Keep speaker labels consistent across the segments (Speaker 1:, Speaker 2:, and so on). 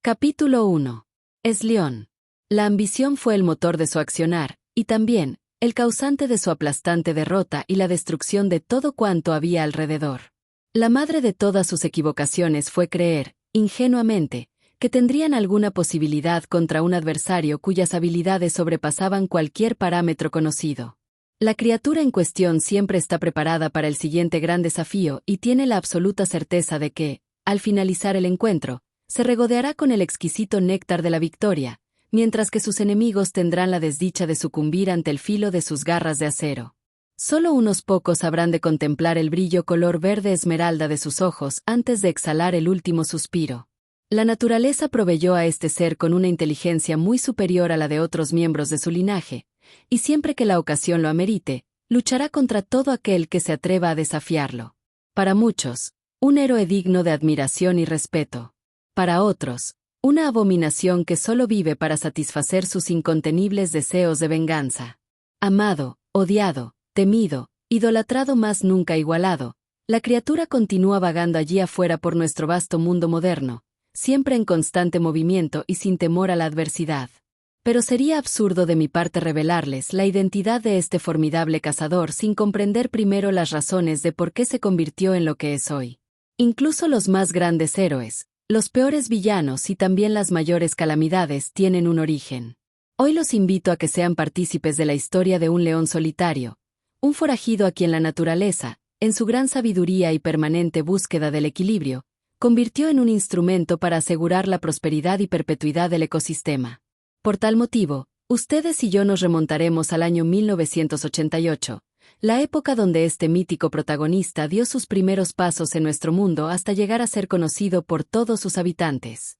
Speaker 1: Capítulo 1. Es león. La ambición fue el motor de su accionar, y también, el causante de su aplastante derrota y la destrucción de todo cuanto había alrededor. La madre de todas sus equivocaciones fue creer, ingenuamente, que tendrían alguna posibilidad contra un adversario cuyas habilidades sobrepasaban cualquier parámetro conocido. La criatura en cuestión siempre está preparada para el siguiente gran desafío y tiene la absoluta certeza de que, al finalizar el encuentro, se regodeará con el exquisito néctar de la victoria, mientras que sus enemigos tendrán la desdicha de sucumbir ante el filo de sus garras de acero. Solo unos pocos habrán de contemplar el brillo color verde esmeralda de sus ojos antes de exhalar el último suspiro. La naturaleza proveyó a este ser con una inteligencia muy superior a la de otros miembros de su linaje, y siempre que la ocasión lo amerite, luchará contra todo aquel que se atreva a desafiarlo. Para muchos, un héroe digno de admiración y respeto. Para otros, una abominación que solo vive para satisfacer sus incontenibles deseos de venganza. Amado, odiado, temido, idolatrado más nunca igualado, la criatura continúa vagando allí afuera por nuestro vasto mundo moderno, siempre en constante movimiento y sin temor a la adversidad. Pero sería absurdo de mi parte revelarles la identidad de este formidable cazador sin comprender primero las razones de por qué se convirtió en lo que es hoy. Incluso los más grandes héroes, los peores villanos y también las mayores calamidades tienen un origen. Hoy los invito a que sean partícipes de la historia de un león solitario, un forajido a quien la naturaleza, en su gran sabiduría y permanente búsqueda del equilibrio, convirtió en un instrumento para asegurar la prosperidad y perpetuidad del ecosistema. Por tal motivo, ustedes y yo nos remontaremos al año 1988, la época donde este mítico protagonista dio sus primeros pasos en nuestro mundo hasta llegar a ser conocido por todos sus habitantes.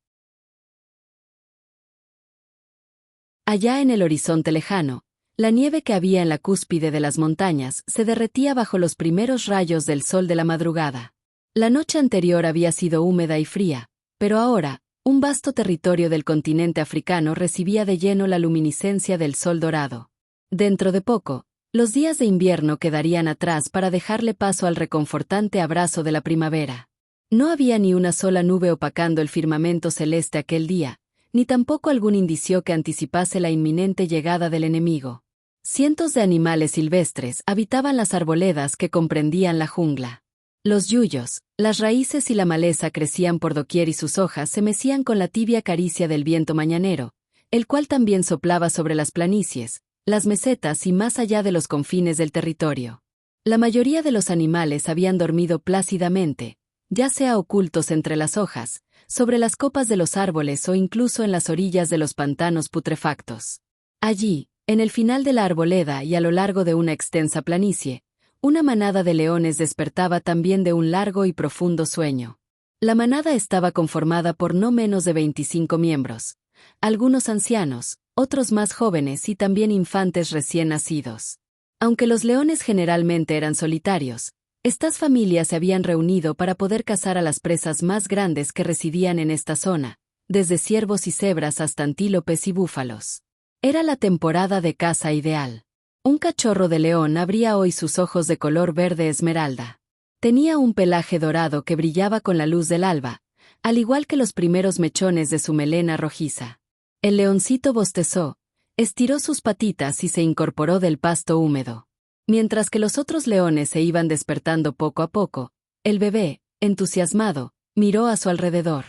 Speaker 1: Allá en el horizonte lejano, la nieve que había en la cúspide de las montañas se derretía bajo los primeros rayos del sol de la madrugada. La noche anterior había sido húmeda y fría, pero ahora, un vasto territorio del continente africano recibía de lleno la luminiscencia del sol dorado. Dentro de poco, los días de invierno quedarían atrás para dejarle paso al reconfortante abrazo de la primavera. No había ni una sola nube opacando el firmamento celeste aquel día, ni tampoco algún indicio que anticipase la inminente llegada del enemigo. Cientos de animales silvestres habitaban las arboledas que comprendían la jungla. Los yuyos, las raíces y la maleza crecían por doquier y sus hojas se mecían con la tibia caricia del viento mañanero, el cual también soplaba sobre las planicies, las mesetas y más allá de los confines del territorio. La mayoría de los animales habían dormido plácidamente, ya sea ocultos entre las hojas, sobre las copas de los árboles o incluso en las orillas de los pantanos putrefactos. Allí, en el final de la arboleda y a lo largo de una extensa planicie, una manada de leones despertaba también de un largo y profundo sueño. La manada estaba conformada por no menos de 25 miembros, algunos ancianos, otros más jóvenes y también infantes recién nacidos. Aunque los leones generalmente eran solitarios, estas familias se habían reunido para poder cazar a las presas más grandes que residían en esta zona, desde ciervos y cebras hasta antílopes y búfalos. Era la temporada de caza ideal. Un cachorro de león abría hoy sus ojos de color verde esmeralda. Tenía un pelaje dorado que brillaba con la luz del alba, al igual que los primeros mechones de su melena rojiza. El leoncito bostezó, estiró sus patitas y se incorporó del pasto húmedo. Mientras que los otros leones se iban despertando poco a poco, el bebé, entusiasmado, miró a su alrededor.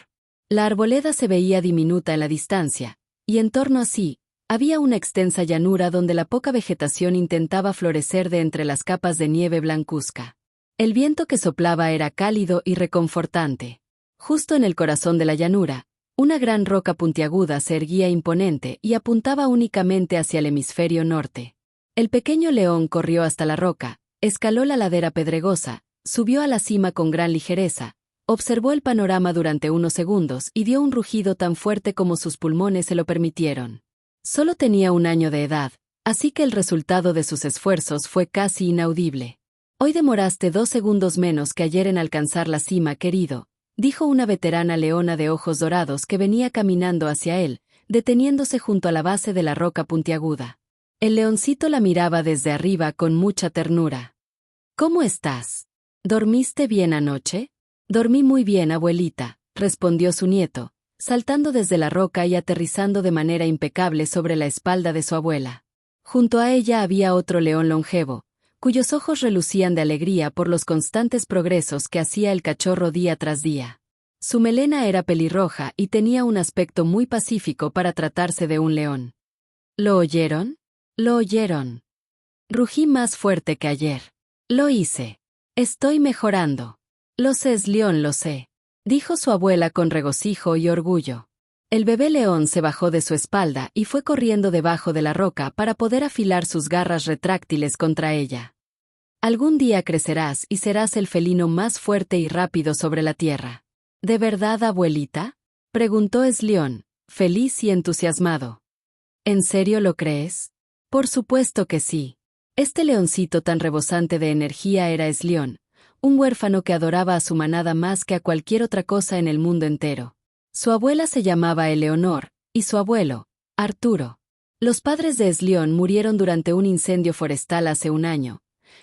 Speaker 1: La arboleda se veía diminuta en la distancia, y en torno a sí, había una extensa llanura donde la poca vegetación intentaba florecer de entre las capas de nieve blancuzca. El viento que soplaba era cálido y reconfortante. Justo en el corazón de la llanura, una gran roca puntiaguda se erguía imponente y apuntaba únicamente hacia el hemisferio norte. El pequeño león corrió hasta la roca, escaló la ladera pedregosa, subió a la cima con gran ligereza, observó el panorama durante unos segundos y dio un rugido tan fuerte como sus pulmones se lo permitieron. Solo tenía 1 año de edad, así que el resultado de sus esfuerzos fue casi inaudible. Hoy demoraste 2 segundos menos que ayer en alcanzar la cima, querido, dijo una veterana leona de ojos dorados que venía caminando hacia él, deteniéndose junto a la base de la roca puntiaguda. El leoncito la miraba desde arriba con mucha ternura. ¿Cómo estás? ¿Dormiste bien anoche? Dormí muy bien, abuelita, respondió su nieto, saltando desde la roca y aterrizando de manera impecable sobre la espalda de su abuela. Junto a ella había otro león longevo, cuyos ojos relucían de alegría por los constantes progresos que hacía el cachorro día tras día. Su melena era pelirroja y tenía un aspecto muy pacífico para tratarse de un león. ¿Lo oyeron? ¿Lo oyeron? Rugí más fuerte que ayer. Lo hice. Estoy mejorando. Lo sé, León, lo sé, dijo su abuela con regocijo y orgullo. El bebé león se bajó de su espalda y fue corriendo debajo de la roca para poder afilar sus garras retráctiles contra ella. Algún día crecerás y serás el felino más fuerte y rápido sobre la tierra. ¿De verdad, abuelita?, preguntó León, feliz y entusiasmado. ¿En serio lo crees? Por supuesto que sí. Este leoncito tan rebosante de energía era León, un huérfano que adoraba a su manada más que a cualquier otra cosa en el mundo entero. Su abuela se llamaba Eleonor, y su abuelo, Arturo. Los padres de León murieron durante un incendio forestal hace un año,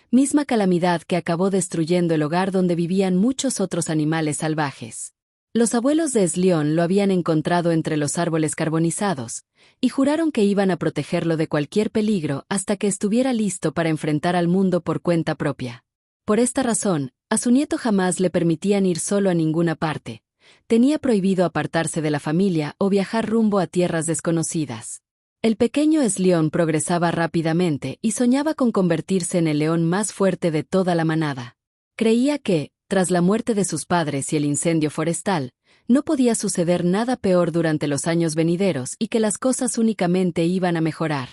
Speaker 1: misma calamidad que acabó destruyendo el hogar donde vivían muchos otros animales salvajes. Los abuelos de León lo habían encontrado entre los árboles carbonizados, y juraron que iban a protegerlo de cualquier peligro hasta que estuviera listo para enfrentar al mundo por cuenta propia. Por esta razón, a su nieto jamás le permitían ir solo a ninguna parte. Tenía prohibido apartarse de la familia o viajar rumbo a tierras desconocidas. El pequeño León progresaba rápidamente y soñaba con convertirse en el león más fuerte de toda la manada. Creía que, tras la muerte de sus padres y el incendio forestal, no podía suceder nada peor durante los años venideros y que las cosas únicamente iban a mejorar.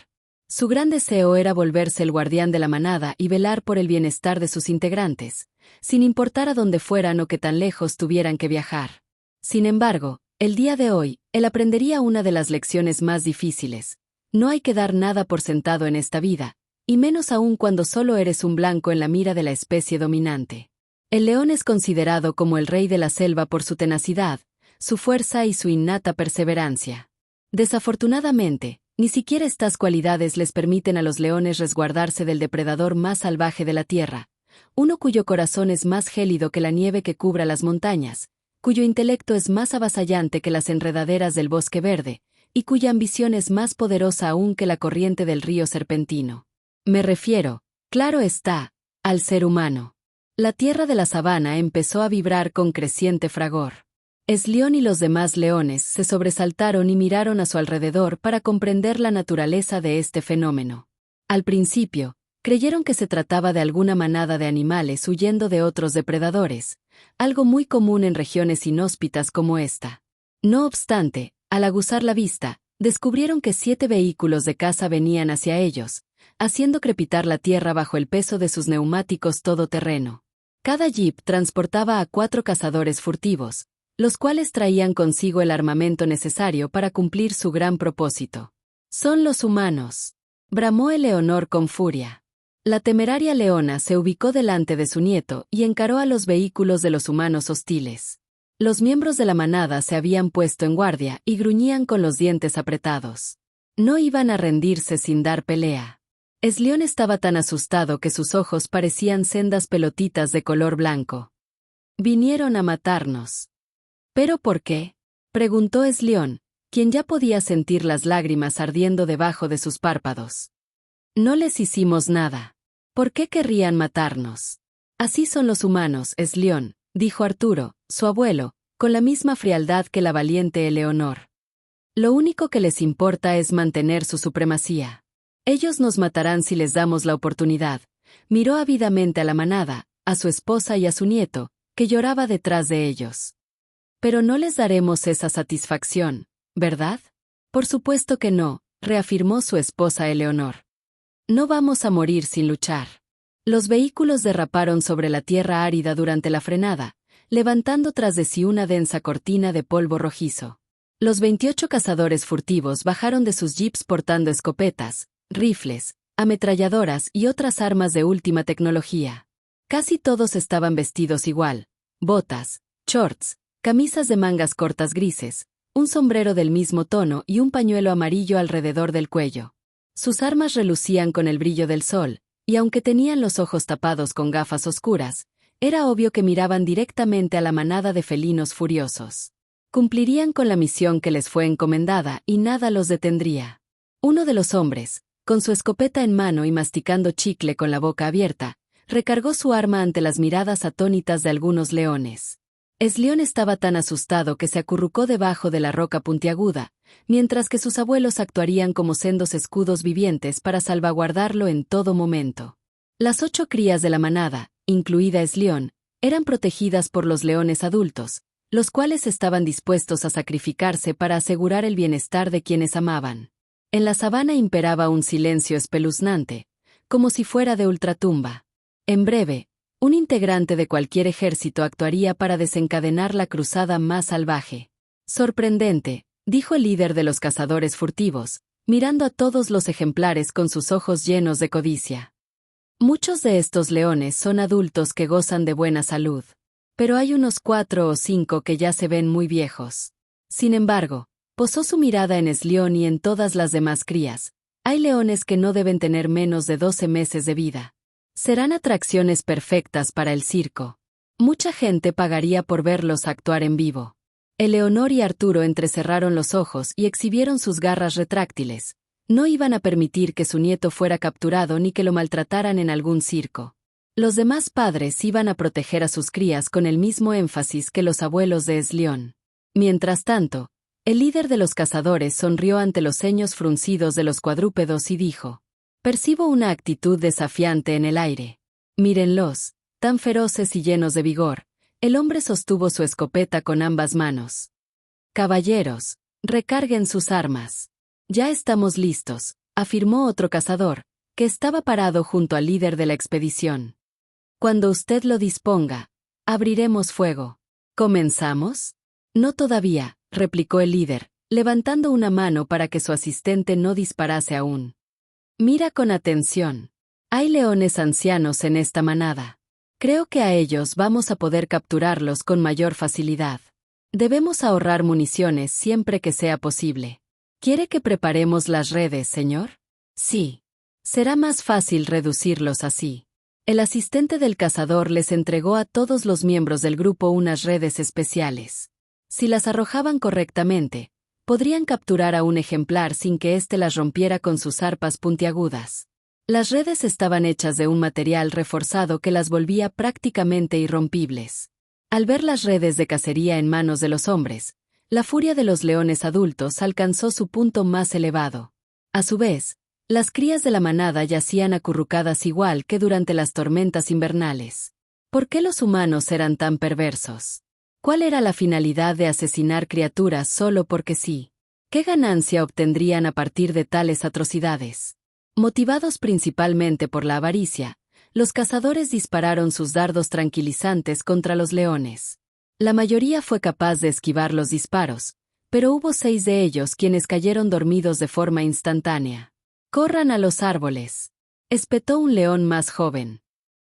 Speaker 1: Su gran deseo era volverse el guardián de la manada y velar por el bienestar de sus integrantes, sin importar a dónde fueran o qué tan lejos tuvieran que viajar. Sin embargo, el día de hoy, él aprendería una de las lecciones más difíciles. No hay que dar nada por sentado en esta vida, y menos aún cuando solo eres un blanco en la mira de la especie dominante. El león es considerado como el rey de la selva por su tenacidad, su fuerza y su innata perseverancia. Desafortunadamente, ni siquiera estas cualidades les permiten a los leones resguardarse del depredador más salvaje de la tierra, uno cuyo corazón es más gélido que la nieve que cubra las montañas, cuyo intelecto es más avasallante que las enredaderas del bosque verde, y cuya ambición es más poderosa aún que la corriente del río serpentino. Me refiero, claro está, al ser humano. La tierra de la sabana empezó a vibrar con creciente fragor. León y los demás leones se sobresaltaron y miraron a su alrededor para comprender la naturaleza de este fenómeno. Al principio, creyeron que se trataba de alguna manada de animales huyendo de otros depredadores, algo muy común en regiones inhóspitas como esta. No obstante, al aguzar la vista, descubrieron que 7 vehículos de caza venían hacia ellos, haciendo crepitar la tierra bajo el peso de sus neumáticos todoterreno. Cada jeep transportaba a 4 cazadores furtivos, los cuales traían consigo el armamento necesario para cumplir su gran propósito. «Son los humanos», bramó Eleonor con furia. La temeraria leona se ubicó delante de su nieto y encaró a los vehículos de los humanos hostiles. Los miembros de la manada se habían puesto en guardia y gruñían con los dientes apretados. No iban a rendirse sin dar pelea. León estaba tan asustado que sus ojos parecían sendas pelotitas de color blanco. «Vinieron a matarnos». ¿Pero por qué?, preguntó León, quien ya podía sentir las lágrimas ardiendo debajo de sus párpados. No les hicimos nada. ¿Por qué querrían matarnos? Así son los humanos, León, dijo Arturo, su abuelo, con la misma frialdad que la valiente Eleonor. Lo único que les importa es mantener su supremacía. Ellos nos matarán si les damos la oportunidad. Miró ávidamente a la manada, a su esposa y a su nieto, que lloraba detrás de ellos. Pero no les daremos esa satisfacción, ¿verdad? Por supuesto que no, reafirmó su esposa Eleonor. No vamos a morir sin luchar. Los vehículos derraparon sobre la tierra árida durante la frenada, levantando tras de sí una densa cortina de polvo rojizo. Los 28 cazadores furtivos bajaron de sus jeeps portando escopetas, rifles, ametralladoras y otras armas de última tecnología. Casi todos estaban vestidos igual: botas, shorts, camisas de mangas cortas grises, un sombrero del mismo tono y un pañuelo amarillo alrededor del cuello. Sus armas relucían con el brillo del sol, y aunque tenían los ojos tapados con gafas oscuras, era obvio que miraban directamente a la manada de felinos furiosos. Cumplirían con la misión que les fue encomendada y nada los detendría. Uno de los hombres, con su escopeta en mano y masticando chicle con la boca abierta, recargó su arma ante las miradas atónitas de algunos leones. Eslión estaba tan asustado que se acurrucó debajo de la roca puntiaguda, mientras que sus abuelos actuarían como sendos escudos vivientes para salvaguardarlo en todo momento. Las 8 crías de la manada, incluida Eslión, eran protegidas por los leones adultos, los cuales estaban dispuestos a sacrificarse para asegurar el bienestar de quienes amaban. En la sabana imperaba un silencio espeluznante, como si fuera de ultratumba. En breve, un integrante de cualquier ejército actuaría para desencadenar la cruzada más salvaje. Sorprendente, dijo el líder de los cazadores furtivos, mirando a todos los ejemplares con sus ojos llenos de codicia. Muchos de estos leones son adultos que gozan de buena salud, pero hay unos 4 o 5 que ya se ven muy viejos. Sin embargo, posó su mirada en Eslión y en todas las demás crías. Hay leones que no deben tener menos de 12 meses de vida. Serán atracciones perfectas para el circo. Mucha gente pagaría por verlos actuar en vivo. Eleonor y Arturo entrecerraron los ojos y exhibieron sus garras retráctiles. No iban a permitir que su nieto fuera capturado ni que lo maltrataran en algún circo. Los demás padres iban a proteger a sus crías con el mismo énfasis que los abuelos de Eslión. Mientras tanto, el líder de los cazadores sonrió ante los ceños fruncidos de los cuadrúpedos y dijo: «Percibo una actitud desafiante en el aire. Mírenlos, tan feroces y llenos de vigor». El hombre sostuvo su escopeta con ambas manos. «Caballeros, recarguen sus armas. Ya estamos listos», afirmó otro cazador, que estaba parado junto al líder de la expedición. «Cuando usted lo disponga, abriremos fuego. ¿Comenzamos?» «No todavía», replicó el líder, levantando una mano para que su asistente no disparase aún. «Mira con atención. Hay leones ancianos en esta manada. Creo que a ellos vamos a poder capturarlos con mayor facilidad. Debemos ahorrar municiones siempre que sea posible. ¿Quiere que preparemos las redes, señor?» «Sí. Será más fácil reducirlos así». El asistente del cazador les entregó a todos los miembros del grupo unas redes especiales. Si las arrojaban correctamente, podrían capturar a un ejemplar sin que éste las rompiera con sus arpas puntiagudas. Las redes estaban hechas de un material reforzado que las volvía prácticamente irrompibles. Al ver las redes de cacería en manos de los hombres, la furia de los leones adultos alcanzó su punto más elevado. A su vez, las crías de la manada yacían acurrucadas igual que durante las tormentas invernales. ¿Por qué los humanos eran tan perversos? ¿Cuál era la finalidad de asesinar criaturas solo porque sí? ¿Qué ganancia obtendrían a partir de tales atrocidades? Motivados principalmente por la avaricia, los cazadores dispararon sus dardos tranquilizantes contra los leones. La mayoría fue capaz de esquivar los disparos, pero hubo 6 de ellos quienes cayeron dormidos de forma instantánea. «Corran a los árboles», espetó un león más joven.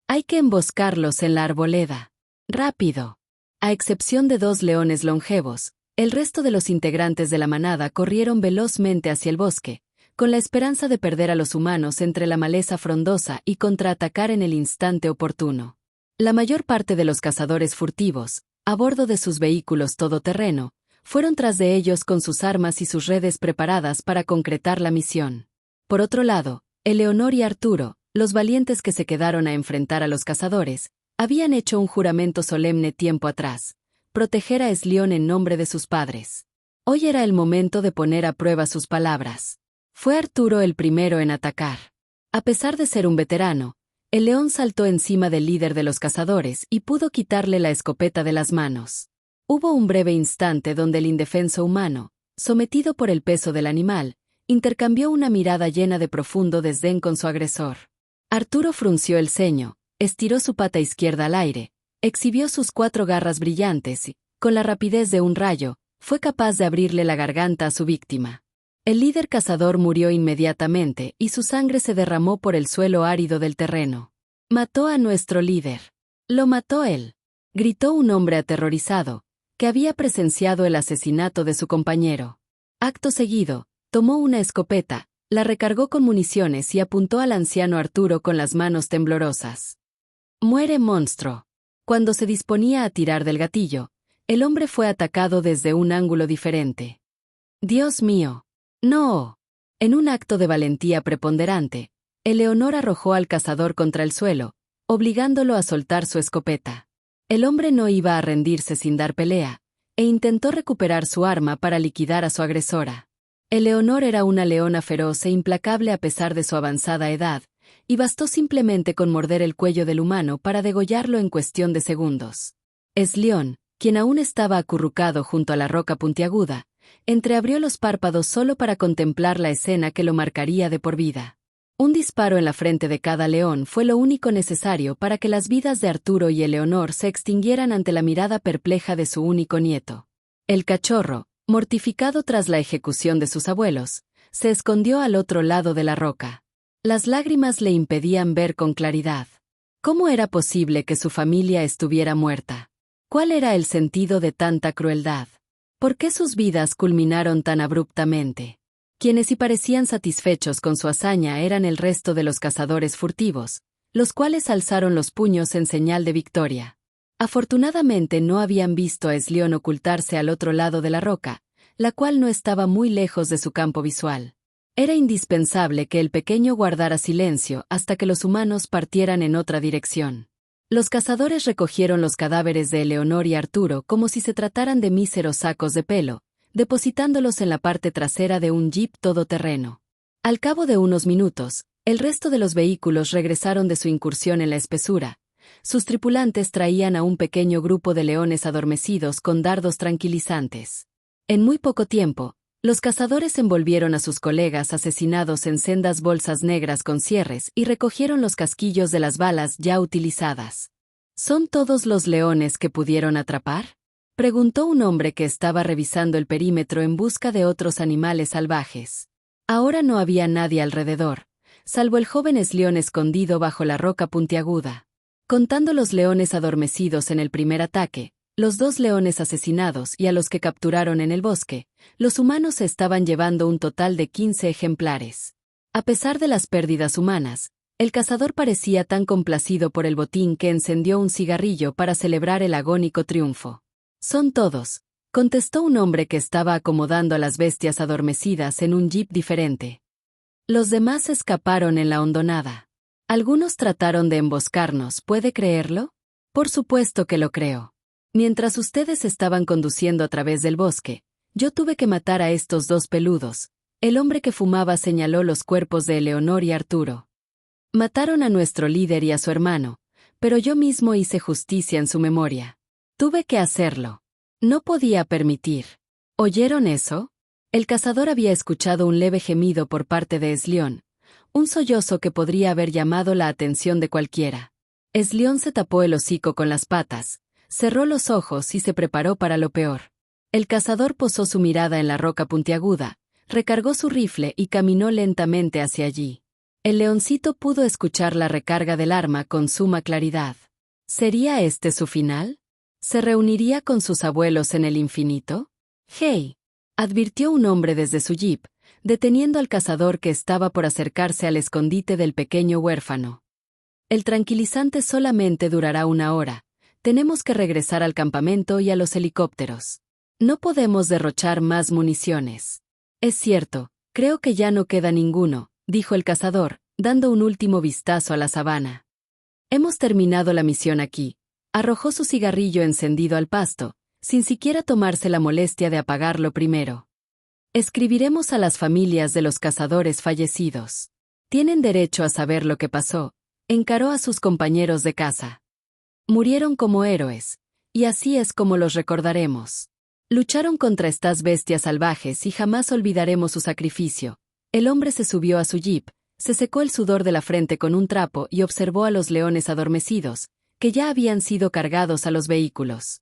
Speaker 1: «Hay que emboscarlos en la arboleda. Rápido». A excepción de 2 leones longevos, el resto de los integrantes de la manada corrieron velozmente hacia el bosque, con la esperanza de perder a los humanos entre la maleza frondosa y contraatacar en el instante oportuno. La mayor parte de los cazadores furtivos, a bordo de sus vehículos todoterreno, fueron tras de ellos con sus armas y sus redes preparadas para concretar la misión. Por otro lado, Eleonor y Arturo, los valientes que se quedaron a enfrentar a los cazadores, habían hecho un juramento solemne tiempo atrás: proteger a Eslión en nombre de sus padres. Hoy era el momento de poner a prueba sus palabras. Fue Arturo el primero en atacar. A pesar de ser un veterano, el león saltó encima del líder de los cazadores y pudo quitarle la escopeta de las manos. Hubo un breve instante donde el indefenso humano, sometido por el peso del animal, intercambió una mirada llena de profundo desdén con su agresor. Arturo frunció el ceño, estiró su pata izquierda al aire, exhibió sus 4 garras brillantes y, con la rapidez de un rayo, fue capaz de abrirle la garganta a su víctima. El líder cazador murió inmediatamente y su sangre se derramó por el suelo árido del terreno. «Mató a nuestro líder. Lo mató él», gritó un hombre aterrorizado, que había presenciado el asesinato de su compañero. Acto seguido, tomó una escopeta, la recargó con municiones y apuntó al anciano Arturo con las manos temblorosas. «Muere, monstruo». Cuando se disponía a tirar del gatillo, el hombre fue atacado desde un ángulo diferente. ¡Dios mío! ¡No! En un acto de valentía preponderante, Eleonor arrojó al cazador contra el suelo, obligándolo a soltar su escopeta. El hombre no iba a rendirse sin dar pelea, e intentó recuperar su arma para liquidar a su agresora. Eleonor era una leona feroz e implacable a pesar de su avanzada edad, y bastó simplemente con morder el cuello del humano para degollarlo en cuestión de segundos. Eslión, quien aún estaba acurrucado junto a la roca puntiaguda, entreabrió los párpados solo para contemplar la escena que lo marcaría de por vida. Un disparo en la frente de cada león fue lo único necesario para que las vidas de Arturo y Eleonor se extinguieran ante la mirada perpleja de su único nieto. El cachorro, mortificado tras la ejecución de sus abuelos, se escondió al otro lado de la roca. Las lágrimas le impedían ver con claridad. ¿Cómo era posible que su familia estuviera muerta? ¿Cuál era el sentido de tanta crueldad? ¿Por qué sus vidas culminaron tan abruptamente? Quienes sí parecían satisfechos con su hazaña eran el resto de los cazadores furtivos, los cuales alzaron los puños en señal de victoria. Afortunadamente no habían visto a Eslión ocultarse al otro lado de la roca, la cual no estaba muy lejos de su campo visual. Era indispensable que el pequeño guardara silencio hasta que los humanos partieran en otra dirección. Los cazadores recogieron los cadáveres de Eleonor y Arturo como si se trataran de míseros sacos de pelo, depositándolos en la parte trasera de un jeep todoterreno. Al cabo de unos minutos, el resto de los vehículos regresaron de su incursión en la espesura. Sus tripulantes traían a un pequeño grupo de leones adormecidos con dardos tranquilizantes. En muy poco tiempo, los cazadores envolvieron a sus colegas asesinados en sendas bolsas negras con cierres y recogieron los casquillos de las balas ya utilizadas. ¿Son todos los leones que pudieron atrapar?, preguntó un hombre que estaba revisando el perímetro en busca de otros animales salvajes. Ahora no había nadie alrededor, salvo el joven Eslión escondido bajo la roca puntiaguda. Contando los leones adormecidos en el primer ataque, los 2 leones asesinados y a los que capturaron en el bosque, los humanos se estaban llevando un total de 15 ejemplares. A pesar de las pérdidas humanas, el cazador parecía tan complacido por el botín que encendió un cigarrillo para celebrar el agónico triunfo. «Son todos», contestó un hombre que estaba acomodando a las bestias adormecidas en un jeep diferente. Los demás escaparon en la hondonada. Algunos trataron de emboscarnos, ¿puede creerlo? Por supuesto que lo creo. Mientras ustedes estaban conduciendo a través del bosque, yo tuve que matar a estos 2 peludos. El hombre que fumaba señaló los cuerpos de Eleonor y Arturo. Mataron a nuestro líder y a su hermano, pero yo mismo hice justicia en su memoria. Tuve que hacerlo. No podía permitir. ¿Oyeron eso? El cazador había escuchado un leve gemido por parte de Eslión, un sollozo que podría haber llamado la atención de cualquiera. Eslión se tapó el hocico con las patas, cerró los ojos y se preparó para lo peor. El cazador posó su mirada en la roca puntiaguda, recargó su rifle y caminó lentamente hacia allí. El leoncito pudo escuchar la recarga del arma con suma claridad. ¿Sería este su final? ¿Se reuniría con sus abuelos en el infinito? «¡Hey!», advirtió un hombre desde su jeep, deteniendo al cazador que estaba por acercarse al escondite del pequeño huérfano. «El tranquilizante solamente durará 1 hora. Tenemos que regresar al campamento y a los helicópteros. No podemos derrochar más municiones». «Es cierto, creo que ya no queda ninguno», dijo el cazador, dando un último vistazo a la sabana. «Hemos terminado la misión aquí». Arrojó su cigarrillo encendido al pasto, sin siquiera tomarse la molestia de apagarlo primero. «Escribiremos a las familias de los cazadores fallecidos. Tienen derecho a saber lo que pasó», encaró a sus compañeros de caza. «Murieron como héroes, y así es como los recordaremos. Lucharon contra estas bestias salvajes y jamás olvidaremos su sacrificio». El hombre se subió a su jeep, se secó el sudor de la frente con un trapo y observó a los leones adormecidos, que ya habían sido cargados a los vehículos.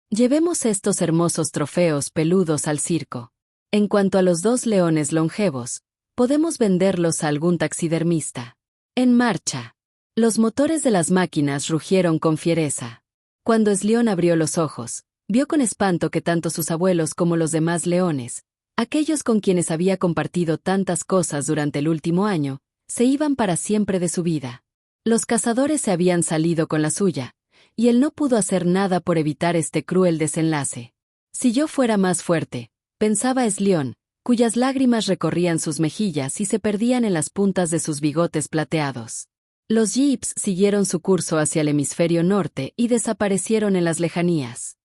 Speaker 1: «Llevemos estos hermosos trofeos peludos al circo. En cuanto a los 2 leones longevos, podemos venderlos a algún taxidermista. En marcha». Los motores de las máquinas rugieron con fiereza. Cuando Eslión abrió los ojos, vio con espanto que tanto sus abuelos como los demás leones, aquellos con quienes había compartido tantas cosas durante el último año, se iban para siempre de su vida. Los cazadores se habían salido con la suya, y él no pudo hacer nada por evitar este cruel desenlace. Si yo fuera más fuerte, pensaba Eslión, cuyas lágrimas recorrían sus mejillas y se perdían en las puntas de sus bigotes plateados. Los jeeps siguieron su curso hacia el hemisferio norte y desaparecieron en las lejanías.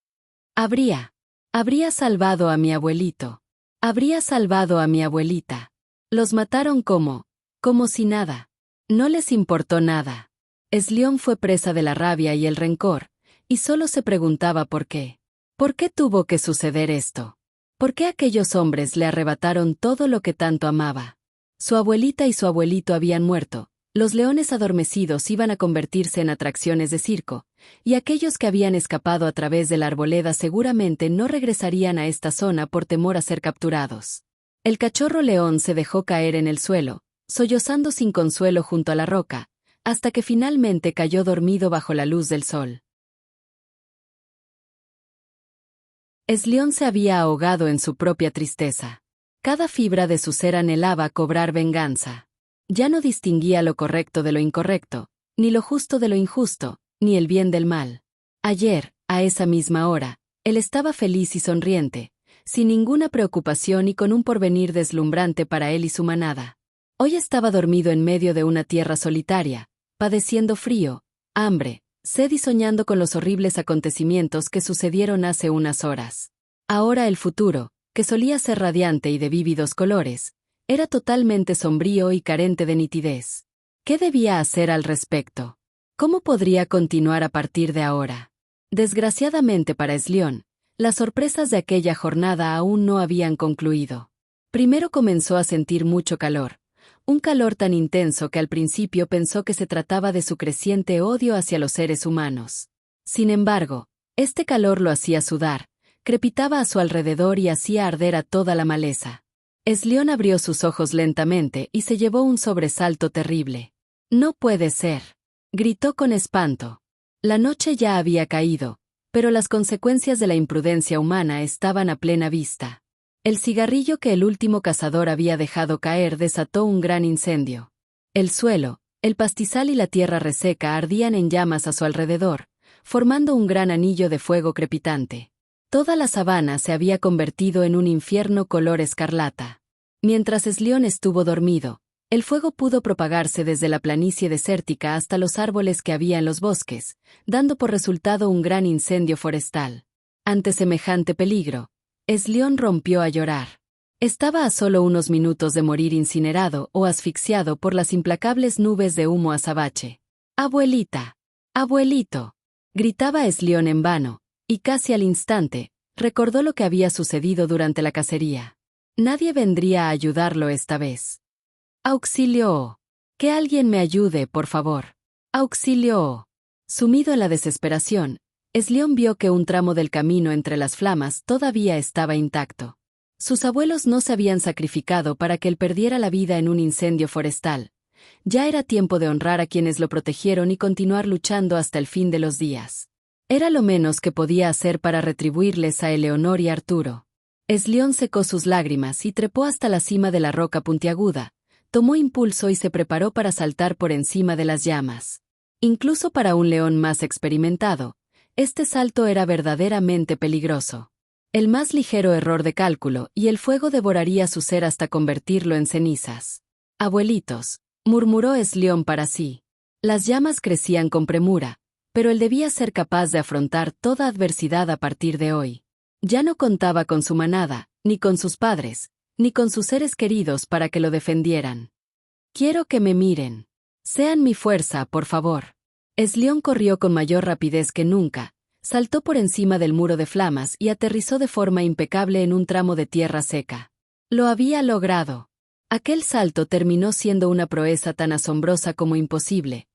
Speaker 1: Habría salvado a mi abuelito. Habría salvado a mi abuelita. Los mataron como si nada. No les importó nada. Eslión fue presa de la rabia y el rencor, y solo se preguntaba por qué. ¿Por qué tuvo que suceder esto? ¿Por qué aquellos hombres le arrebataron todo lo que tanto amaba? Su abuelita y su abuelito habían muerto, los leones adormecidos iban a convertirse en atracciones de circo, y aquellos que habían escapado a través de la arboleda seguramente no regresarían a esta zona por temor a ser capturados. El cachorro león se dejó caer en el suelo, sollozando sin consuelo junto a la roca, hasta que finalmente cayó dormido bajo la luz del sol. Eslión se había ahogado en su propia tristeza. Cada fibra de su ser anhelaba cobrar venganza. Ya no distinguía lo correcto de lo incorrecto, ni lo justo de lo injusto, ni el bien del mal. Ayer, a esa misma hora, él estaba feliz y sonriente, sin ninguna preocupación y con un porvenir deslumbrante para él y su manada. Hoy estaba dormido en medio de una tierra solitaria, padeciendo frío, hambre, sed y soñando con los horribles acontecimientos que sucedieron hace unas horas. Ahora el futuro, que solía ser radiante y de vívidos colores, era totalmente sombrío y carente de nitidez. ¿Qué debía hacer al respecto? ¿Cómo podría continuar a partir de ahora? Desgraciadamente para Eslión, las sorpresas de aquella jornada aún no habían concluido. Primero comenzó a sentir mucho calor. Un calor tan intenso que al principio pensó que se trataba de su creciente odio hacia los seres humanos. Sin embargo, este calor lo hacía sudar, crepitaba a su alrededor y hacía arder a toda la maleza. Eslión abrió sus ojos lentamente y se llevó un sobresalto terrible. «No puede ser», gritó con espanto. La noche ya había caído, pero las consecuencias de la imprudencia humana estaban a plena vista. El cigarrillo que el último cazador había dejado caer desató un gran incendio. El suelo, el pastizal y la tierra reseca ardían en llamas a su alrededor, formando un gran anillo de fuego crepitante. Toda la sabana se había convertido en un infierno color escarlata. Mientras Eslión estuvo dormido, el fuego pudo propagarse desde la planicie desértica hasta los árboles que había en los bosques, dando por resultado un gran incendio forestal. Ante semejante peligro, Eslión rompió a llorar. Estaba a solo unos minutos de morir incinerado o asfixiado por las implacables nubes de humo azabache. «¡Abuelita! ¡Abuelito!», gritaba Eslión en vano, y casi al instante, recordó lo que había sucedido durante la cacería. Nadie vendría a ayudarlo esta vez. «¡Auxilio! ¡Que alguien me ayude, por favor! ¡Auxilio!». Sumido en la desesperación, Eslión vio que un tramo del camino entre las flamas todavía estaba intacto. Sus abuelos no se habían sacrificado para que él perdiera la vida en un incendio forestal. Ya era tiempo de honrar a quienes lo protegieron y continuar luchando hasta el fin de los días. Era lo menos que podía hacer para retribuirles a Eleonor y Arturo. Eslión secó sus lágrimas y trepó hasta la cima de la roca puntiaguda, tomó impulso y se preparó para saltar por encima de las llamas. Incluso para un león más experimentado, este salto era verdaderamente peligroso. El más ligero error de cálculo y el fuego devoraría su ser hasta convertirlo en cenizas. «Abuelitos», murmuró Eslión para sí. Las llamas crecían con premura, pero él debía ser capaz de afrontar toda adversidad a partir de hoy. Ya no contaba con su manada, ni con sus padres, ni con sus seres queridos para que lo defendieran. «Quiero que me miren. Sean mi fuerza, por favor». Eslión corrió con mayor rapidez que nunca, saltó por encima del muro de flamas y aterrizó de forma impecable en un tramo de tierra seca. Lo había logrado. Aquel salto terminó siendo una proeza tan asombrosa como imposible,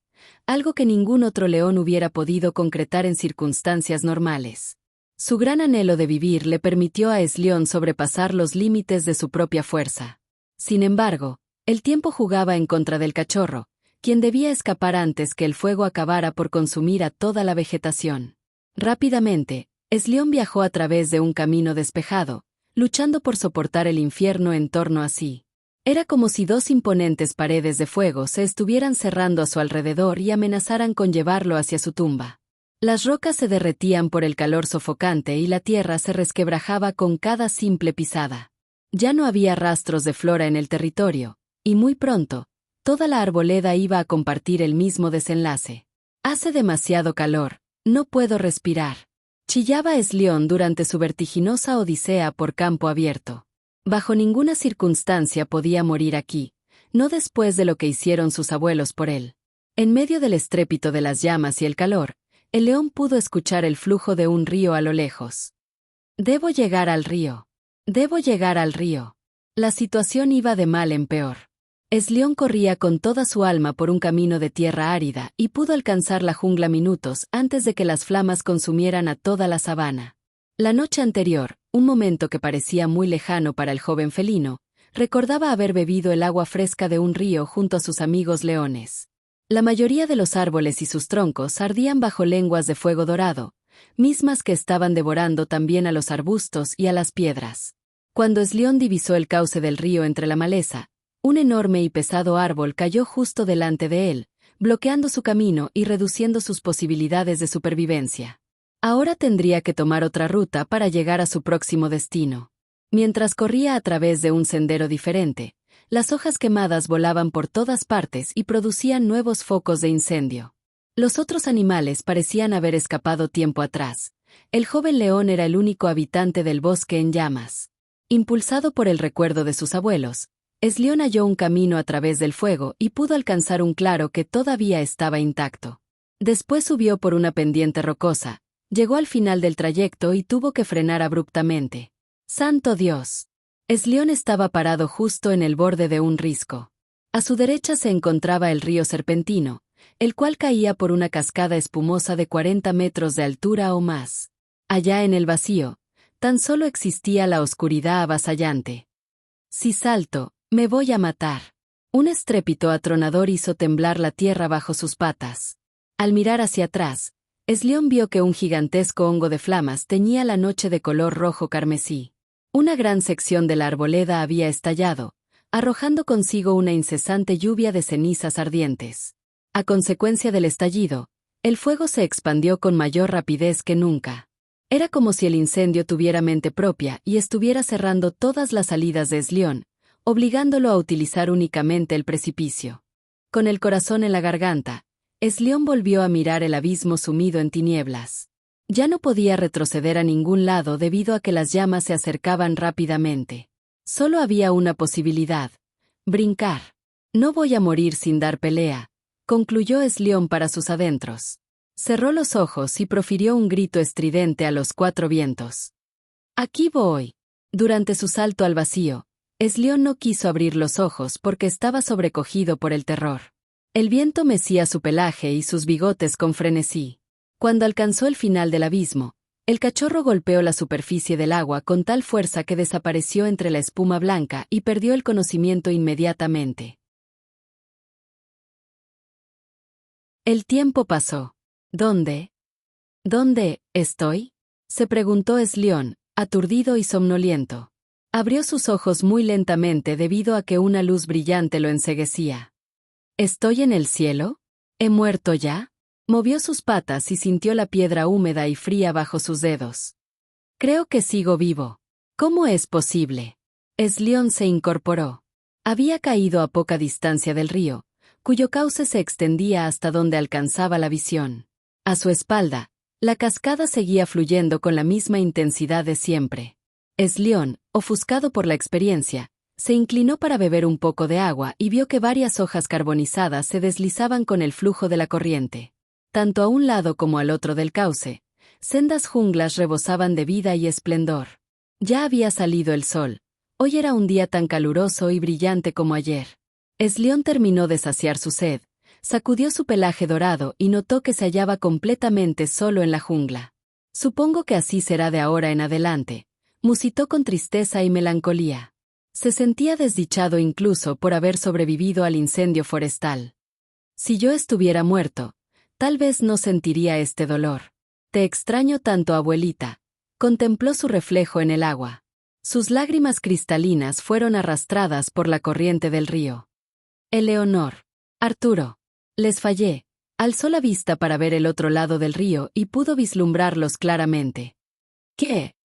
Speaker 1: algo que ningún otro león hubiera podido concretar en circunstancias normales. Su gran anhelo de vivir le permitió a Eslión sobrepasar los límites de su propia fuerza. Sin embargo, el tiempo jugaba en contra del cachorro, quien debía escapar antes que el fuego acabara por consumir a toda la vegetación. Rápidamente, Eslión viajó a través de un camino despejado, luchando por soportar el infierno en torno a sí. Era como si dos imponentes paredes de fuego se estuvieran cerrando a su alrededor y amenazaran con llevarlo hacia su tumba. Las rocas se derretían por el calor sofocante y la tierra se resquebrajaba con cada simple pisada. Ya no había rastros de flora en el territorio, y muy pronto, toda la arboleda iba a compartir el mismo desenlace. Hace demasiado calor, no puedo respirar. Chillaba Eslión durante su vertiginosa odisea por campo abierto. Bajo ninguna circunstancia podía morir aquí, no después de lo que hicieron sus abuelos por él. En medio del estrépito de las llamas y el calor, el león pudo escuchar el flujo de un río a lo lejos. Debo llegar al río. Debo llegar al río. La situación iba de mal en peor. Eslión corría con toda su alma por un camino de tierra árida y pudo alcanzar la jungla minutos antes de que las flamas consumieran a toda la sabana. La noche anterior, un momento que parecía muy lejano para el joven felino, recordaba haber bebido el agua fresca de un río junto a sus amigos leones. La mayoría de los árboles y sus troncos ardían bajo lenguas de fuego dorado, mismas que estaban devorando también a los arbustos y a las piedras. Cuando Eslión divisó el cauce del río entre la maleza, un enorme y pesado árbol cayó justo delante de él, bloqueando su camino y reduciendo sus posibilidades de supervivencia. Ahora tendría que tomar otra ruta para llegar a su próximo destino. Mientras corría a través de un sendero diferente, las hojas quemadas volaban por todas partes y producían nuevos focos de incendio. Los otros animales parecían haber escapado tiempo atrás. El joven león era el único habitante del bosque en llamas. Impulsado por el recuerdo de sus abuelos, Eslión halló un camino a través del fuego y pudo alcanzar un claro que todavía estaba intacto. Después subió por una pendiente rocosa, llegó al final del trayecto y tuvo que frenar abruptamente. ¡Santo Dios! Eslión estaba parado justo en el borde de un risco. A su derecha se encontraba el río Serpentino, el cual caía por una cascada espumosa de 40 metros de altura o más. Allá en el vacío, tan solo existía la oscuridad avasallante. Si salto, me voy a matar. Un estrépito atronador hizo temblar la tierra bajo sus patas. Al mirar hacia atrás, Eslión vio que un gigantesco hongo de flamas teñía la noche de color rojo carmesí. Una gran sección de la arboleda había estallado, arrojando consigo una incesante lluvia de cenizas ardientes. A consecuencia del estallido, el fuego se expandió con mayor rapidez que nunca. Era como si el incendio tuviera mente propia y estuviera cerrando todas las salidas de Eslión, obligándolo a utilizar únicamente el precipicio. Con el corazón en la garganta, Eslión volvió a mirar el abismo sumido en tinieblas. Ya no podía retroceder a ningún lado debido a que las llamas se acercaban rápidamente. Solo había una posibilidad: brincar. No voy a morir sin dar pelea, concluyó Eslión para sus adentros. Cerró los ojos y profirió un grito estridente a los 4 vientos. ¡Aquí voy! Durante su salto al vacío, Eslión no quiso abrir los ojos porque estaba sobrecogido por el terror. El viento mecía su pelaje y sus bigotes con frenesí. Cuando alcanzó el final del abismo, el cachorro golpeó la superficie del agua con tal fuerza que desapareció entre la espuma blanca y perdió el conocimiento inmediatamente. El tiempo pasó. ¿Dónde estoy? Se preguntó Eslión, aturdido y somnoliento. Abrió sus ojos muy lentamente debido a que una luz brillante lo enceguecía. ¿Estoy en el cielo? ¿He muerto ya? Movió sus patas y sintió la piedra húmeda y fría bajo sus dedos. Creo que sigo vivo. ¿Cómo es posible? Eslión se incorporó. Había caído a poca distancia del río, cuyo cauce se extendía hasta donde alcanzaba la visión. A su espalda, la cascada seguía fluyendo con la misma intensidad de siempre. Eslión, ofuscado por la experiencia, se inclinó para beber un poco de agua y vio que varias hojas carbonizadas se deslizaban con el flujo de la corriente. Tanto a un lado como al otro del cauce, sendas junglas rebosaban de vida y esplendor. Ya había salido el sol. Hoy era un día tan caluroso y brillante como ayer. Eslión terminó de saciar su sed, sacudió su pelaje dorado y notó que se hallaba completamente solo en la jungla. Supongo que así será de ahora en adelante, musitó con tristeza y melancolía. Se sentía desdichado incluso por haber sobrevivido al incendio forestal. Si yo estuviera muerto, tal vez no sentiría este dolor. Te extraño tanto, abuelita. Contempló su reflejo en el agua. Sus lágrimas cristalinas fueron arrastradas por la corriente del río. Eleonor. Arturo. Les fallé. Alzó la vista para ver el otro lado del río y pudo vislumbrarlos claramente. ¿Qué?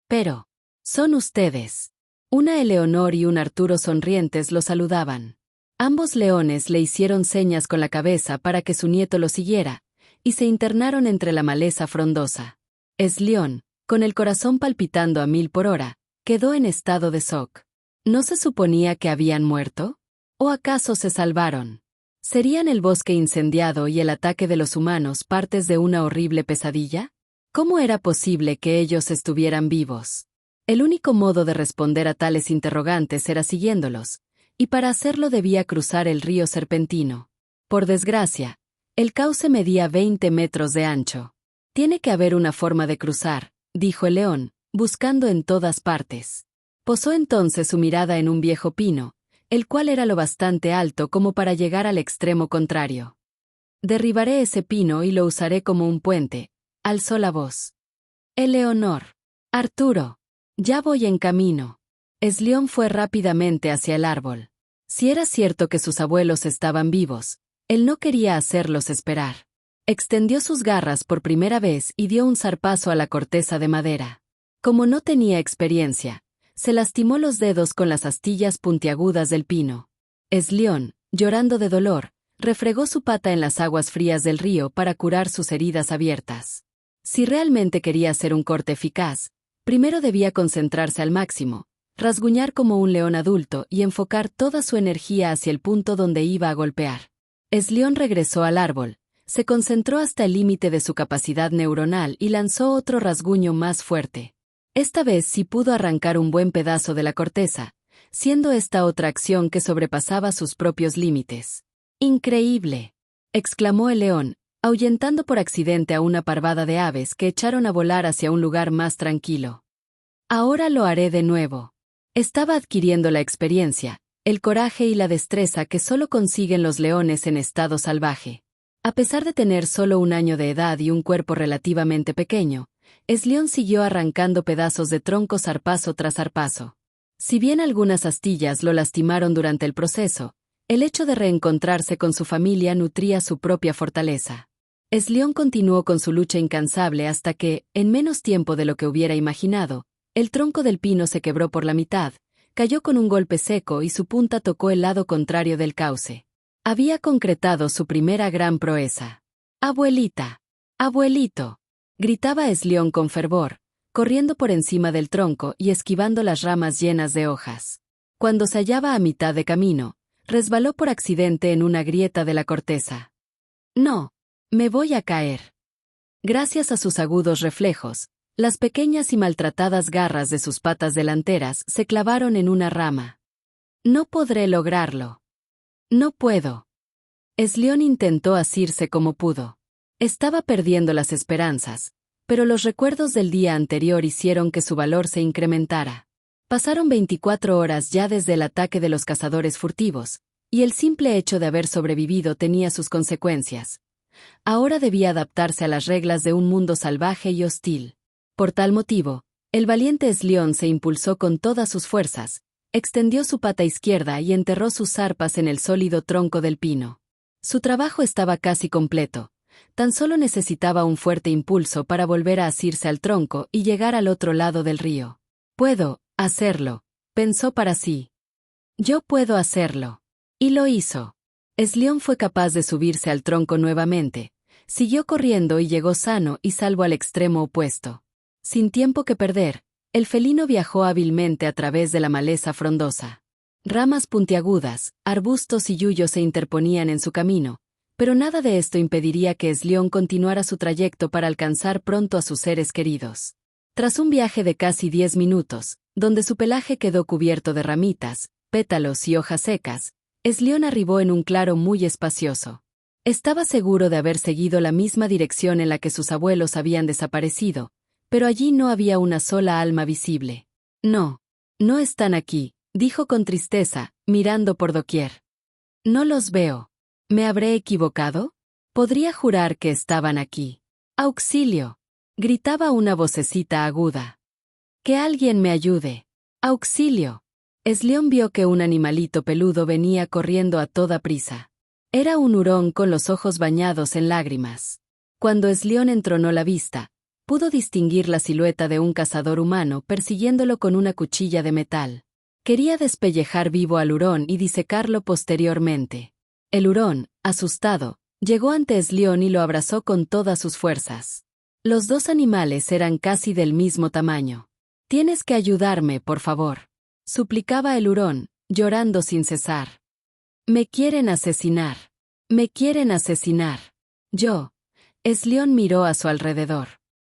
Speaker 1: Pero, son ustedes. Una Eleonor y un Arturo sonrientes lo saludaban. Ambos leones le hicieron señas con la cabeza para que su nieto lo siguiera, y se internaron entre la maleza frondosa. Eslión, con el corazón palpitando a 1000 por hora, quedó en estado de shock. ¿No se suponía que habían muerto? ¿O acaso se salvaron? ¿Serían el bosque incendiado y el ataque de los humanos partes de una horrible pesadilla? ¿Cómo era posible que ellos estuvieran vivos? El único modo de responder a tales interrogantes era siguiéndolos, y para hacerlo debía cruzar el río Serpentino. Por desgracia, el cauce medía 20 metros de ancho. Tiene que haber una forma de cruzar, dijo el león, buscando en todas partes. Posó entonces su mirada en un viejo pino, el cual era lo bastante alto como para llegar al extremo contrario. Derribaré ese pino y lo usaré como un puente, alzó la voz. Eleonor. Arturo. Ya voy en camino. Eslión fue rápidamente hacia el árbol. Si era cierto que sus abuelos estaban vivos, él no quería hacerlos esperar. Extendió sus garras por primera vez y dio un zarpazo a la corteza de madera. Como no tenía experiencia, se lastimó los dedos con las astillas puntiagudas del pino. Eslión, llorando de dolor, refregó su pata en las aguas frías del río para curar sus heridas abiertas. Si realmente quería hacer un corte eficaz, primero debía concentrarse al máximo, rasguñar como un león adulto y enfocar toda su energía hacia el punto donde iba a golpear. Eslión regresó al árbol, se concentró hasta el límite de su capacidad neuronal y lanzó otro rasguño más fuerte. Esta vez sí pudo arrancar un buen pedazo de la corteza, siendo esta otra acción que sobrepasaba sus propios límites. ¡Increíble!, exclamó el león, ahuyentando por accidente a una parvada de aves que echaron a volar hacia un lugar más tranquilo. Ahora lo haré de nuevo. Estaba adquiriendo la experiencia, el coraje y la destreza que solo consiguen los leones en estado salvaje. A pesar de tener solo 1 año de edad y un cuerpo relativamente pequeño, Eslión siguió arrancando pedazos de tronco zarpazo tras zarpazo. Si bien algunas astillas lo lastimaron durante el proceso, el hecho de reencontrarse con su familia nutría su propia fortaleza. Eslión continuó con su lucha incansable hasta que, en menos tiempo de lo que hubiera imaginado, el tronco del pino se quebró por la mitad, cayó con un golpe seco y su punta tocó el lado contrario del cauce. Había concretado su primera gran proeza. «¡Abuelita! ¡Abuelito!», gritaba Eslión con fervor, corriendo por encima del tronco y esquivando las ramas llenas de hojas. Cuando se hallaba a mitad de camino, resbaló por accidente en una grieta de la corteza. «No, me voy a caer». Gracias a sus agudos reflejos, las pequeñas y maltratadas garras de sus patas delanteras se clavaron en una rama. «No podré lograrlo. No puedo». Eslión intentó asirse como pudo. Estaba perdiendo las esperanzas, pero los recuerdos del día anterior hicieron que su valor se incrementara. Pasaron 24 horas ya desde el ataque de los cazadores furtivos, y el simple hecho de haber sobrevivido tenía sus consecuencias. Ahora debía adaptarse a las reglas de un mundo salvaje y hostil. Por tal motivo, el valiente Eslión se impulsó con todas sus fuerzas, extendió su pata izquierda y enterró sus zarpas en el sólido tronco del pino. Su trabajo estaba casi completo. Tan solo necesitaba un fuerte impulso para volver a asirse al tronco y llegar al otro lado del río. «Puedo hacerlo», pensó para sí. «Yo puedo hacerlo». Y lo hizo. Eslión fue capaz de subirse al tronco nuevamente, siguió corriendo y llegó sano y salvo al extremo opuesto. Sin tiempo que perder, el felino viajó hábilmente a través de la maleza frondosa. Ramas puntiagudas, arbustos y yuyos se interponían en su camino, pero nada de esto impediría que Eslión continuara su trayecto para alcanzar pronto a sus seres queridos. Tras un viaje de casi 10 minutos, donde su pelaje quedó cubierto de ramitas, pétalos y hojas secas, Eslión arribó en un claro muy espacioso. Estaba seguro de haber seguido la misma dirección en la que sus abuelos habían desaparecido, pero allí no había una sola alma visible. «No, no están aquí», dijo con tristeza, mirando por doquier. «No los veo. ¿Me habré equivocado? Podría jurar que estaban aquí». «¡Auxilio!», gritaba una vocecita aguda. «Que alguien me ayude. ¡Auxilio!». Eslión vio que un animalito peludo venía corriendo a toda prisa. Era un hurón con los ojos bañados en lágrimas. Cuando Eslión entronó la vista, pudo distinguir la silueta de un cazador humano persiguiéndolo con una cuchilla de metal. Quería despellejar vivo al hurón y disecarlo posteriormente. El hurón, asustado, llegó ante Eslión y lo abrazó con todas sus fuerzas. Los dos animales eran casi del mismo tamaño. «Tienes que ayudarme, por favor», suplicaba el hurón, llorando sin cesar. «Me quieren asesinar. Me quieren asesinar. Yo». Eslión miró a su alrededor.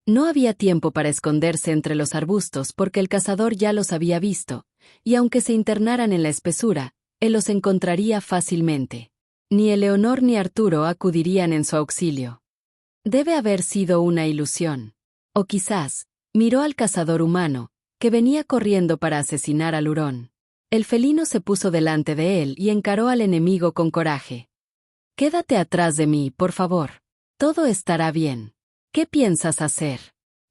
Speaker 1: No había tiempo para esconderse entre los arbustos porque el cazador ya los había visto, y aunque se internaran en la espesura, él los encontraría fácilmente. Ni Eleonor ni Arturo acudirían en su auxilio. Debe haber sido una ilusión. O quizás, miró al cazador humano, que venía corriendo para asesinar al hurón. El felino se puso delante de él y encaró al enemigo con coraje. «Quédate atrás de mí, por favor. Todo estará bien. ¿Qué piensas hacer?»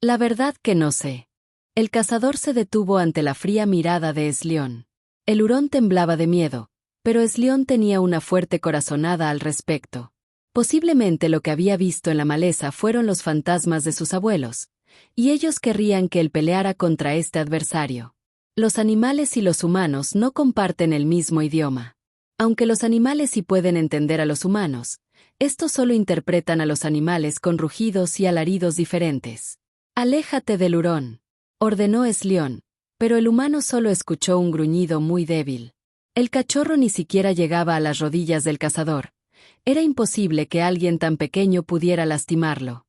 Speaker 1: «La verdad que no sé». El cazador se detuvo ante la fría mirada de Eslión. El hurón temblaba de miedo, pero Eslión tenía una fuerte corazonada al respecto. Posiblemente lo que había visto en la maleza fueron los fantasmas de sus abuelos, y ellos querrían que él peleara contra este adversario. Los animales y los humanos no comparten el mismo idioma. Aunque los animales sí pueden entender a los humanos, estos solo interpretan a los animales con rugidos y alaridos diferentes. «Aléjate del hurón», ordenó Eslión, pero el humano solo escuchó un gruñido muy débil. El cachorro ni siquiera llegaba a las rodillas del cazador. Era imposible que alguien tan pequeño pudiera lastimarlo.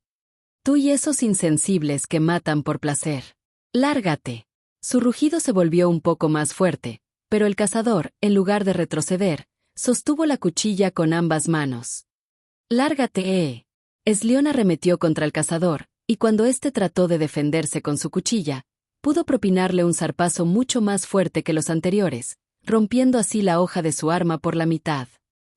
Speaker 1: «Tú y esos insensibles que matan por placer. Lárgate». Su rugido se volvió un poco más fuerte, pero el cazador, en lugar de retroceder, sostuvo la cuchilla con ambas manos. «Lárgate, Eslión arremetió contra el cazador, y cuando éste trató de defenderse con su cuchilla, pudo propinarle un zarpazo mucho más fuerte que los anteriores, rompiendo así la hoja de su arma por la mitad.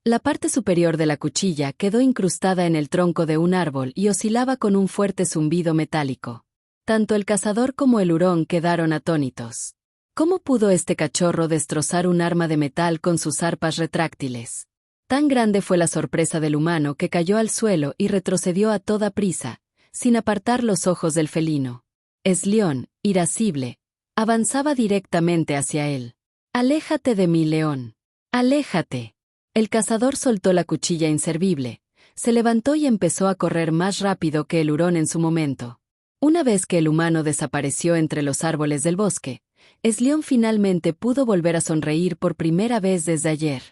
Speaker 1: La parte superior de la cuchilla quedó incrustada en el tronco de un árbol y oscilaba con un fuerte zumbido metálico. Tanto el cazador como el hurón quedaron atónitos. ¿Cómo pudo este cachorro destrozar un arma de metal con sus arpas retráctiles? Tan grande fue la sorpresa del humano que cayó al suelo y retrocedió a toda prisa, sin apartar los ojos del felino. Eslión, irascible, avanzaba directamente hacia él. «Aléjate de mí, león. Aléjate». El cazador soltó la cuchilla inservible, se levantó y empezó a correr más rápido que el hurón en su momento. Una vez que el humano desapareció entre los árboles del bosque, Eslión finalmente pudo volver a sonreír por primera vez desde ayer.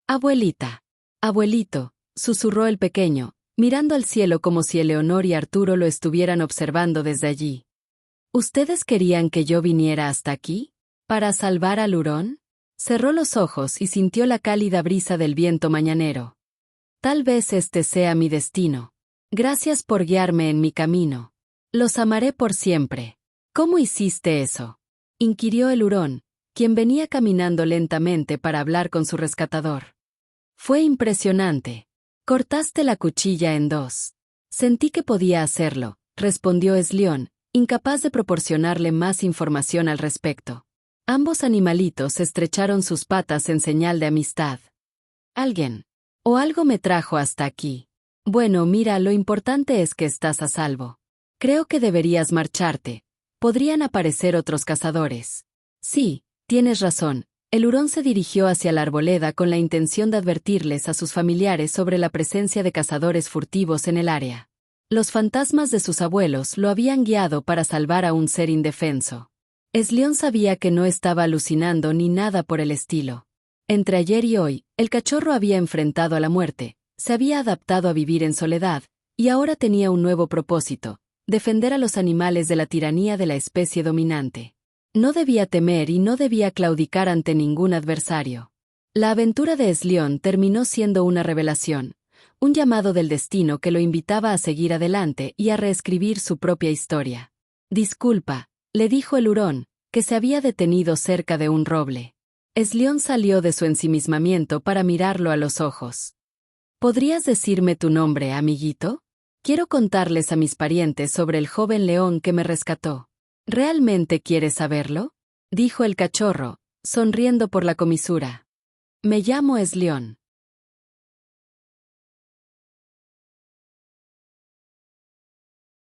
Speaker 1: «Abuelita. Abuelito», susurró el pequeño, mirando al cielo como si Eleonor y Arturo lo estuvieran observando desde allí. «¿Ustedes querían que yo viniera hasta aquí? ¿Para salvar al hurón?» Cerró los ojos y sintió la cálida brisa del viento mañanero. «Tal vez este sea mi destino. Gracias por guiarme en mi camino. Los amaré por siempre». «¿Cómo hiciste eso?», inquirió el hurón, quien venía caminando lentamente para hablar con su rescatador. «Fue impresionante. Cortaste la cuchilla en dos». «Sentí que podía hacerlo», respondió Eslión, incapaz de proporcionarle más información al respecto. Ambos animalitos estrecharon sus patas en señal de amistad. «Alguien o algo me trajo hasta aquí. Bueno, mira, lo importante es que estás a salvo. Creo que deberías marcharte. Podrían aparecer otros cazadores». «Sí, tienes razón». El hurón se dirigió hacia la arboleda con la intención de advertirles a sus familiares sobre la presencia de cazadores furtivos en el área. Los fantasmas de sus abuelos lo habían guiado para salvar a un ser indefenso. Eslión sabía que no estaba alucinando ni nada por el estilo. Entre ayer y hoy, el cachorro había enfrentado a la muerte, se había adaptado a vivir en soledad, y ahora tenía un nuevo propósito: defender a los animales de la tiranía de la especie dominante. No debía temer y no debía claudicar ante ningún adversario. La aventura de Eslión terminó siendo una revelación, un llamado del destino que lo invitaba a seguir adelante y a reescribir su propia historia. «Disculpa», le dijo el hurón, que se había detenido cerca de un roble. Eslión salió de su ensimismamiento para mirarlo a los ojos. «¿Podrías decirme tu nombre, amiguito? Quiero contarles a mis parientes sobre el joven león que me rescató». «¿Realmente quieres saberlo?», dijo el cachorro, sonriendo por la comisura. «Me llamo Eslión».